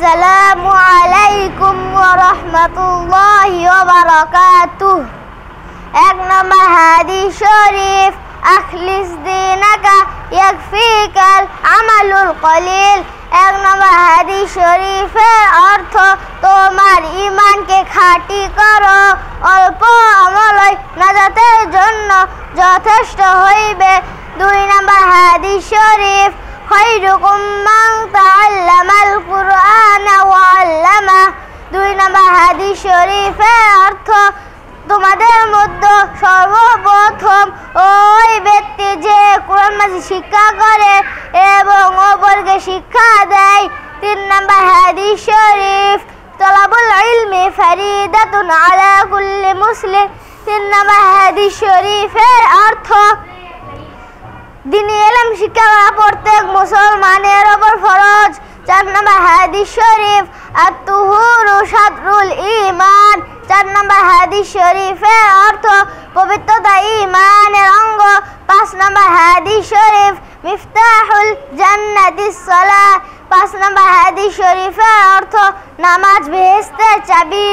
আসসালামু আলাইকুম ওয়া রাহমাতুল্লাহি ওয়া বারাকাতুহু। 1 নম্বর হাদিস শরীফ, আখলিস দীনাকা ইয়াকফিকাল আমালুল কলিল। 1 নম্বর হাদিস শরীফের অর্থ, তোমার ঈমানকে খাঁটি করো, অল্প আমলই নাজাতের জন্য যথেষ্ট হইবে। 2 নম্বর হাদিস শরীফ, খায়রুকুম মান তাআল্লামাল কুরআনা ওয়া আল্লামা। 2 নম্বর হাদিস শরীফের অর্থ, তোমাদের মধ্যে সর্বপ্রথম ওই ব্যক্তি যে কোরআন মাজিদ শিক্ষা করে এবং অপরকে শিক্ষা দেয়। 3 নম্বর হাদিস শরীফ, তলাবুল ইলমি ফারিদাতুন আলা কুল্লি মুসলিম। 3 নম্বর হাদিস শরীফের অর্থ, দ্বীনি ইলম শিক্ষা করা প্রত্যেক মুসলমানের উপর ফরজ। 4 নম্বর হাদিস শরীফ, আত-তুহুরু শাতরুল ঈমান। 4 নম্বর হাদিস শরীফের অর্থ, পবিত্রতা ঈমানের অঙ্গ। 5 নম্বর হাদিস শরীফ, মিফতাহুল জান্নাতিস সালাহ। 5 নম্বর হাদিস শরীফের অর্থ, নামাজ বেহেশতের চাবি।